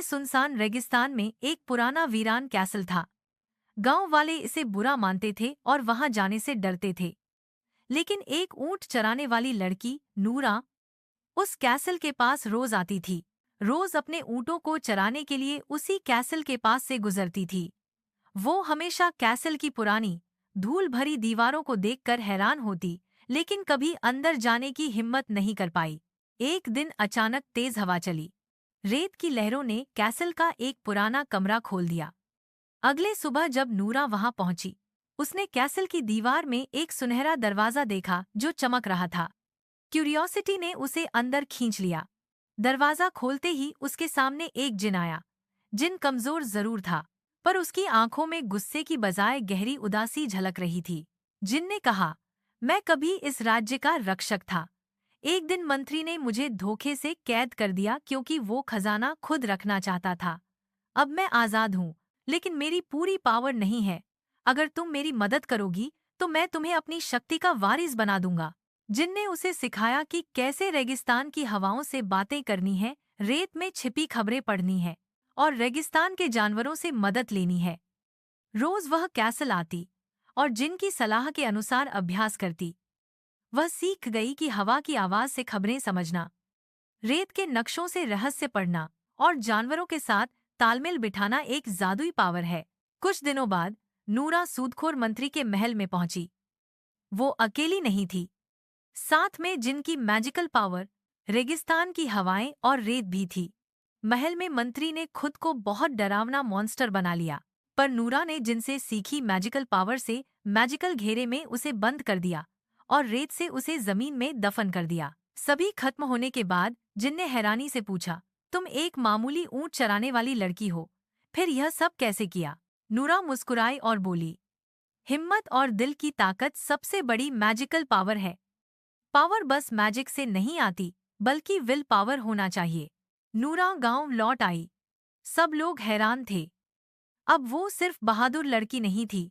के सुनसान रेगिस्तान में एक पुराना वीरान कैसल था। गांव वाले इसे बुरा मानते थे और वहां जाने से डरते थे। लेकिन एक ऊंट चराने वाली लड़की नूरा उस कैसल के पास रोज आती थी। रोज अपने ऊंटों को चराने के लिए उसी कैसल के पास से गुजरती थी। वो हमेशा कैसल की पुरानी धूल भरी दीवारों को देखकर हैरान होती, लेकिन कभी अंदर जाने की हिम्मत नहीं कर पाई। एक दिन अचानक तेज हवा चली। रेत की लहरों ने कैसल का एक पुराना कमरा खोल दिया। अगले सुबह जब नूरा वहां पहुंची, उसने कैसल की दीवार में एक सुनहरा दरवाजा देखा जो चमक रहा था। क्यूरियोसिटी ने उसे अंदर खींच लिया। दरवाजा खोलते ही उसके सामने एक जिन आया। जिन कमजोर जरूर था, पर उसकी आंखों में गुस्से की बजाय गहरी उदासी झलक रही थी। जिन ने कहा, मैं कभी इस राज्य का रक्षक था। एक दिन मंत्री ने मुझे धोखे से कैद कर दिया क्योंकि वो खजाना खुद रखना चाहता था। अब मैं आजाद हूँ, लेकिन मेरी पूरी पावर नहीं है। अगर तुम मेरी मदद करोगी तो मैं तुम्हें अपनी शक्ति का वारिस बना दूंगा। जिन ने उसे सिखाया कि कैसे रेगिस्तान की हवाओं से बातें करनी है, रेत में छिपी खबरें पढ़नी है और रेगिस्तान के जानवरों से मदद लेनी है। रोज वह कैसल आती और जिन की सलाह के अनुसार अभ्यास करती। वह सीख गई कि हवा की आवाज से खबरें समझना, रेत के नक्शों से रहस्य पढ़ना और जानवरों के साथ तालमेल बिठाना एक जादुई पावर है। कुछ दिनों बाद नूरा सूदखोर मंत्री के महल में पहुंची। वो अकेली नहीं थी, साथ में जिनकी मैजिकल पावर, रेगिस्तान की हवाएं और रेत भी थी। महल में मंत्री ने खुद को बहुत डरावना मॉन्स्टर बना लिया, पर नूरा ने जिनसे सीखी मैजिकल पावर से मैजिकल घेरे में उसे बंद कर दिया और रेत से उसे जमीन में दफन कर दिया। सभी खत्म होने के बाद जिन ने हैरानी से पूछा, तुम एक मामूली ऊंट चराने वाली लड़की हो, फिर यह सब कैसे किया? नूरा मुस्कुराई और बोली, हिम्मत और दिल की ताकत सबसे बड़ी मैजिकल पावर है। पावर बस मैजिक से नहीं आती, बल्कि विल पावर होना चाहिए। नूरा गांव लौट आई। सब लोग हैरान थे। अब वो सिर्फ बहादुर लड़की नहीं थी,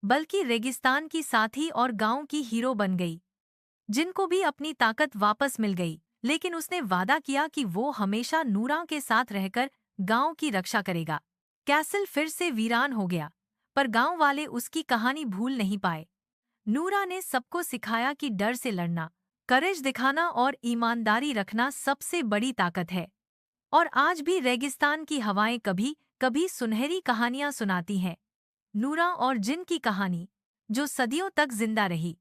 बल्कि रेगिस्तान की साथी और गांव की हीरो बन गई। जिनको भी अपनी ताकत वापस मिल गई, लेकिन उसने वादा किया कि वो हमेशा नूरा के साथ रहकर गांव की रक्षा करेगा। कैसल फिर से वीरान हो गया, पर गांव वाले उसकी कहानी भूल नहीं पाए। नूरा ने सबको सिखाया कि डर से लड़ना, करेज दिखाना और ईमानदारी रखना सबसे बड़ी ताकत है। और आज भी रेगिस्तान की हवाएं कभी कभी सुनहरी कहानियां सुनाती हैं। नूरा और जिन की कहानी, जो सदियों तक जिंदा रही।